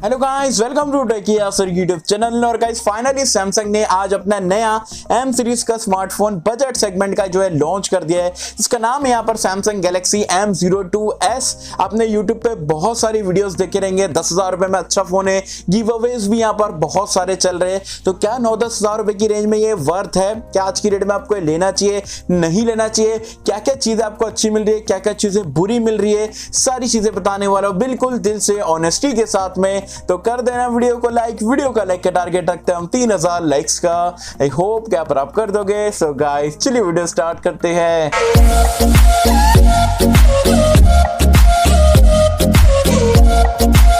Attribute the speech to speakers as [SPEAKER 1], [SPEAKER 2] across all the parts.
[SPEAKER 1] Hello guys, welcome to techy Yasar YouTube channel. और guys finally Samsung ने आज अपना नया M सीरीज का स्मार्टफोन बजट सेगमेंट का जो है लॉन्च कर दिया है। इसका नाम है यहाँ पर सैमसंग गैलेक्सी M02s। आपने यूट्यूब पे बहुत सारी वीडियोस देखे रहेंगे। 10,000 रुपए में अच्छा फोन है, गिव अवेज भी यहाँ पर बहुत सारे चल रहे हैं। तो क्या 9-10 हजार रुपए की रेंज में ये वर्थ है? क्या आज की डेट में आपको लेना चाहिए, नहीं लेना चाहिए? क्या क्या चीजें आपको अच्छी मिल रही है, क्या क्या चीजें बुरी मिल रही है, सारी चीजें बताने वाला हूं बिल्कुल दिल से, ऑनेस्टी के साथ में। तो कर देना वीडियो को लाइक। वीडियो का लाइक का टारगेट रखते हैं हम 3000 लाइक्स का। आई होप कि आप कर दोगे। सो गाइस चलिए वीडियो स्टार्ट करते हैं।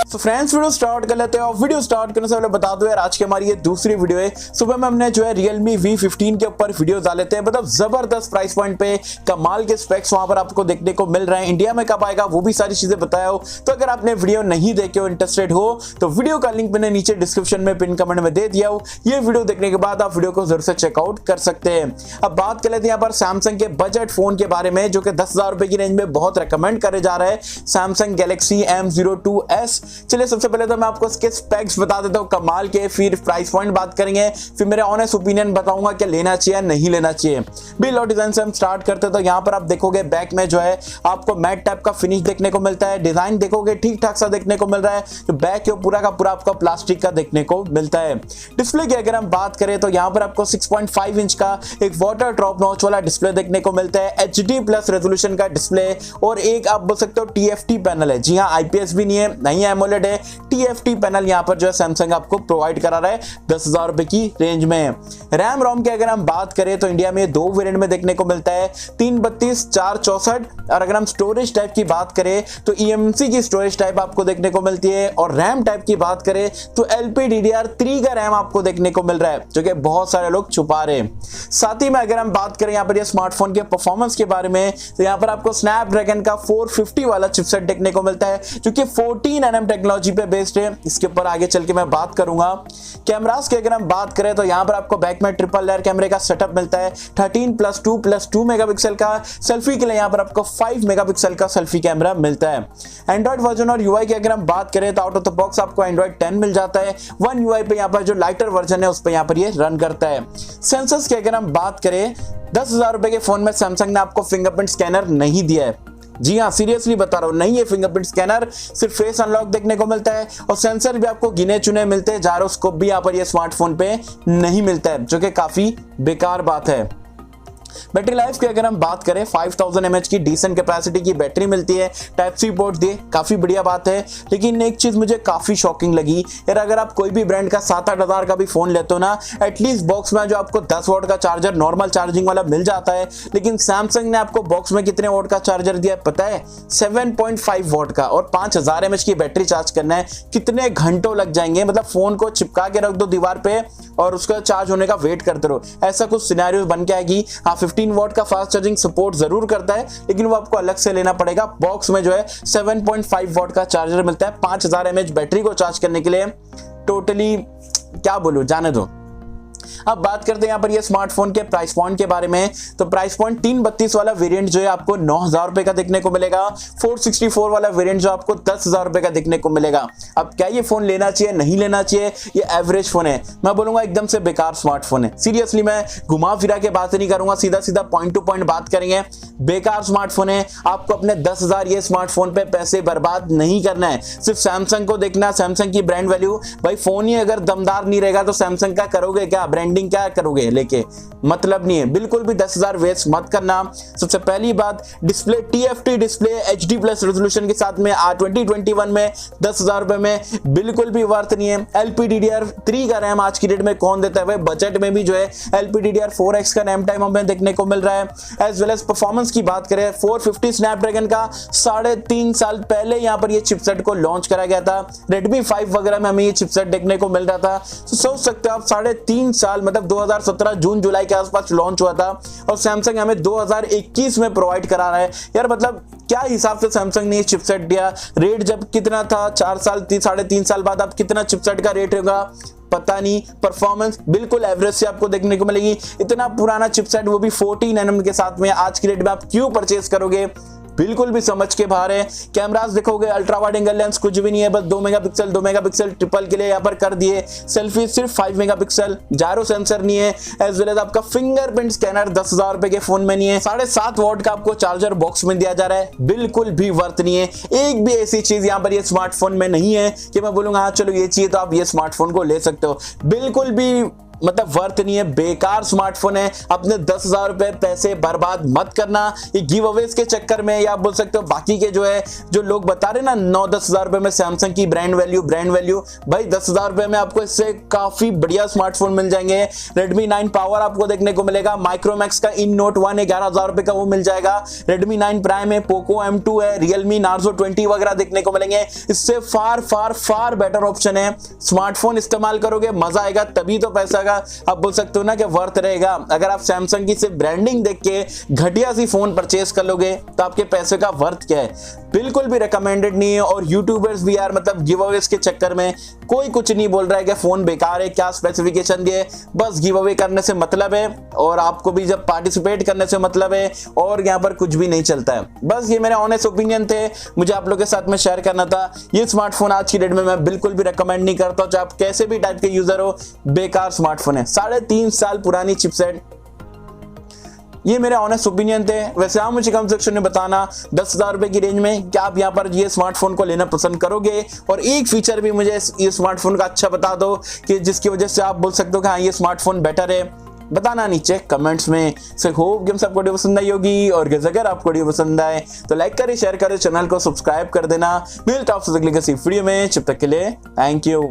[SPEAKER 1] तो फ्रेंड्स वीडियो स्टार्ट कर लेते हैं। और वीडियो स्टार्ट करने से पहले बता दो यार, आज की हमारी ये दूसरी वीडियो है। सुबह में हमने जो है Realme V15 के ऊपर वीडियो डाले थे। मतलब जबरदस्त प्राइस पॉइंट पे कमाल के स्पेक्स वहां पर आपको देखने को मिल रहे हैं। इंडिया में कब आएगा वो भी सारी चीजें बताया हो। तो अगर आपने वीडियो नहीं देखे हो, इंटरेस्टेड हो, तो वीडियो का लिंक मैंने नीचे डिस्क्रिप्शन में पिन कमेंट में दे दिया हो। ये वीडियो देखने के बाद आप वीडियो को जरूर से चेकआउट कर सकते हैं। अब बात कर लेते हैं यहाँ पर सैमसंग के बजट फोन के बारे में, जो कि 10,000 रुपए की रेंज में बहुत रिकमेंड करे जा रहा है, सैमसंग गैलेक्सी M02s। चलिए सबसे पहले तो मैं आपको इसके स्पेक्स बता देता हूं कमाल के, फिर प्राइस पॉइंट बात करेंगे, फिर मेरे ऑनेस्ट ओपिनियन बताऊंगा कि लेना चाहिए नहीं लेना चाहिए। बिल और डिजाइन से हम स्टार्ट करते हैं। तो यहाँ पर आप देखोगे बैक में जो है आपको मैट टाइप का फिनिश देखने को मिलता है। डिजाइन देखोगे ठीक ठाक सा देखने को मिल रहा है। तो बैक के पूरा का पूरा आपको प्लास्टिक का देखने को मिलता है। डिस्प्ले की अगर हम बात करें तो यहाँ पर आपको 6.5 इंच का एक वाटर ड्रॉप नॉच वाला डिस्प्ले देखने को मिलता है। HD+ रेजोल्यूशन का डिस्प्ले और एक आप बोल सकते हो TFT पैनल है। जी हाँ, IPS भी नहीं है, नहीं है एमोलेड है, TFT पैनल यहाँ पर जो है सैमसंग आपको प्रोवाइड करा रहा है 10,000 रुपए की रेंज में। रैम रोम की अगर हम बात करें तो इंडिया में दो वेरिएंट में देखने को मिलता है, 332, 464। और अगर हम स्टोरेज टाइप की बात करें तो EMC की स्टोरेज टाइप आपको देखने को मिलती है। और रैम टाइप की बात करें तो LPDDR3 का रैम आपको देखने को मिल रहा है, जो कि बहुत सारे लोग छुपा रहे हैं। साथ ही में अगर हम बात करें यहाँ पर स्मार्टफोन के परफॉर्मेंस के बारे में, तो यहाँ पर आपको स्नैपड्रैगन का 450 वाला चिपसेट देखने को मिलता है, जो कि 14nm टेक्नोलॉजी पे बेस्ड है। इसके ऊपर आगे चल के मैं बात करूंगा। कैमरास की अगर हम बात करें तो यहाँ पर आपको बैक में ट्रिपल लेयर कैमरे का सेटअप मिलता है, 13+2+2 मेगापिक्सल का। सेल्फी के लिए यहाँ पर आपको 5 मेगापिक्सल का सेल्फी कैमरा मिलता है। एंड्रॉइड वर्जन और UI की अगर हम बात करें तो आउट ऑफ द बॉक्स आपको एंड्रॉइड 10 मिल जाता है। One UI पे यहाँ पर जो लाइटर वर्जन है उस पर यहाँ पर ये रन करता है। सेंसर्स की अगर हम बात करें, 10,000 रुपए के फोन में सैमसंग ने आपको फिंगरप्रिंट स्कैनर नहीं दिया है। जी हाँ, सीरियसली बता रहा हूं, नहीं है फिंगरप्रिंट स्कैनर, सिर्फ फेस अनलॉक देखने को मिलता है। और सेंसर भी आपको गिने चुने मिलते हैं, जायरोस्कोप भी यहाँ पर ये स्मार्टफोन पे नहीं मिलता है, जो कि काफी बेकार बात है। बैटरी लाइफ की अगर हम बात करें, 5000 mAh की डिसेंट कैपेसिटी की बैटरी मिलती है। Type-C पोर्ट दिए, काफी बढ़िया बात है। लेकिन एक चीज मुझे काफी शॉकिंग लगी यार, अगर आप कोई भी ब्रांड का 7-8 हजार का भी फोन लेते हो ना, एटलीस्ट बॉक्स में जो आपको 10 वॉट का चार्जर नॉर्मल चार्जिंग वाला मिल जाता है। लेकिन सैमसंग ने आपको बॉक्स में कितने वॉट का चार्जर दिया है पता है? 7.5 वॉट का। और 5000 mAh की बैटरी चार्ज करना है, कितने घंटों लग जाएंगे? मतलब फोन को चिपका के रख दो दीवार पे और उसका चार्ज होने का वेट करते रहो, ऐसा कुछ सिनेरियो बन के आएगी। हाँ, 15 वॉट का फास्ट चार्जिंग सपोर्ट जरूर करता है, लेकिन वो आपको अलग से लेना पड़ेगा। बॉक्स में जो है 7.5 वॉट का चार्जर मिलता है 5000 mAh बैटरी को चार्ज करने के लिए। टोटली क्या बोलूं, जाने दो। अब बात करते हैं यहाँ पर ये स्मार्टफोन के प्राइस पॉइंट के बारे में। तो प्राइस पॉइंट 332 वाला वेरिएंट जो है आपको 9,000 रुपए का देखने को मिलेगा। 464 वाला वेरिएंट जो आपको 10,000 रुपए का देखने को मिलेगा। अब क्या ये फोन लेना चाहिए नहीं लेना चाहिए? ये एवरेज फोन है, मैं बोलूंगा एकदम से बेकार स्मार्टफोन है। सीरियसली मैं घुमा फिरा के बात नहीं करूंगा, सीधा सीधा पॉइंट टू पॉइंट बात करेंगे। बेकार स्मार्टफोन है। आपको अपने 10,000 ये स्मार्टफोन पे पैसे बर्बाद नहीं करना है, सिर्फ सैमसंग को देखना, सैमसंग की ब्रांड वैल्यू। भाई फोन ही अगर दमदार नहीं रहेगा तो सैमसंग का करोगे क्या? ब्रांडिंग क्या करोगे लेके? मतलब नहीं है। बिल्कुल भी 10,000 वेस्ट मत करना। सबसे पहली बात, display TFT display HD+ resolution के साथ में 2021 में 10,000 रुपए में बिल्कुल भी वर्थ नहीं है। LPDDR3 का रैम आज की डेट में कौन देता है भाई? बजट में भी जो है LPDDR4X का रैम टाइम हमें देखने को मिल रहा है। एज वेल एज परफॉर्मेंस की बात करें, 450 स्नैपड्रैगन का 3.5 साल पहले यहाँ पर ये चिपसेट को लॉन्च करा गया था। Redmi 5 वगैरह में हमें ये चिपसेट देखने को मिल रहा था। तो सोच सकते हो आप 3.5 साल, मतलब 2017 जून जुलाई के आसपास लॉन्च हुआ था, और सैमसंग हमें 2021 में प्रोवाइड करा रहा है। यार मतलब क्या हिसाब से सैमसंग ने ये चिपसेट दिया? रेट जब कितना था, 4 साल 3.5 साल बाद अब कितना चिपसेट का रेट होगा पता नहीं। परफॉर्मेंस बिल्कुल एवरेज से आपको देखने को मिलेगी। इतना पुराना चिपसेट, वो भी 14nm के साथ में, आज की डेट में आप क्यों परचेज करोगे? बिल्कुल भी समझ के बाहर है। कैमरास देखोगे अल्ट्रा वाइड एंगल लेंस कुछ भी नहीं है, बस 2 मेगापिक्सल ट्रिपल के लिए यहाँ पर कर दिए। सेल्फी सिर्फ 5 मेगापिक्सल, जायरो सेंसर नहीं है, एज वेल एज आपका फिंगरप्रिंट स्कैनर 10,000 रुपए के फोन में नहीं है। 7.5 वॉट का आपको चार्जर बॉक्स में दिया जा रहा है, बिल्कुल भी वर्थ नहीं है। एक भी ऐसी चीज यहाँ पर ये स्मार्टफोन में नहीं है कि मैं बोलूंगा हाँ चलो ये चाहिए तो आप ये स्मार्टफोन को ले सकते हो, बिल्कुल भी मतलब वर्थ नहीं है, बेकार स्मार्टफोन है। अपने 10,000 रुपए पैसे बर्बाद मत करना ये गिव अवेज के चक्कर में, या आप बोल सकते हो बाकी के जो लोग बता रहे ना 9-10 हजार रुपए में सैमसंग की ब्रांड वैल्यू, भाई 10,000 रुपए में आपको इससे काफी बढ़िया स्मार्टफोन मिल जाएंगे। Redmi 9 पावर आपको देखने को मिलेगा, माइक्रोमैक्स का इन नोट 1 11,000 रुपए का वो मिल जाएगा, Redmi 9 प्राइम है, पोको M2 है, Realme Narzo 20 वगैरह देखने को मिलेंगे। इससे फार बेटर ऑप्शन है। स्मार्टफोन इस्तेमाल करोगे मजा आएगा, तभी तो पैसा आप बोल सकते हो ना कि वर्थ रहेगा। अगर आप सैमसंग की सिर्फ ब्रांडिंग देख के घटिया सी फोन परचेस कर लोगे तो आपके पैसे का वर्थ क्या है, बिल्कुल भी रिकमेंडेड नहीं है। और यूट्यूबर्स भी यार मतलब गिव अवेज के चक्कर में कोई कुछ नहीं बोल रहा है कि फोन बेकार है, क्या स्पेसिफिकेशन दिए, बस गिव अवे करने से मतलब है और आपको भी जब पार्टिसिपेट करने से मतलब है, और यहाँ पर कुछ भी नहीं चलता है। बस ये मेरे ऑनेस्ट ओपिनियन थे, मुझे आप लोगों के साथ में शेयर करना था। ये स्मार्टफोन आज की डेट में मैं बिल्कुल भी रिकमेंड नहीं करता, चाहे आप कैसे भी टाइप के यूजर हो, बेकार स्मार्टफोन है। 3.5 साल पुरानी चिपसेट, ये मेरे ऑनेस्ट ओपिनियन थे। वैसे आप मुझे कमेंट सेक्शन में बताना 10,000 रुपए की रेंज में क्या आप यहाँ पर ये स्मार्टफोन को लेना पसंद करोगे, और एक फीचर भी मुझे ये स्मार्टफोन का अच्छा बता दो कि जिसकी वजह से आप बोल सकते हो कि हाँ ये स्मार्टफोन बेटर है, बताना नीचे कमेंट्स में। सो होप कि सबको वीडियो पसंद आई होगी, और अगर आपको वीडियो पसंद आए तो लाइक करें, शेयर करें, चैनल को सब्सक्राइब कर देना। मिलता है आपसे अगली किसी वीडियो में, जब तक के लिए थैंक यू।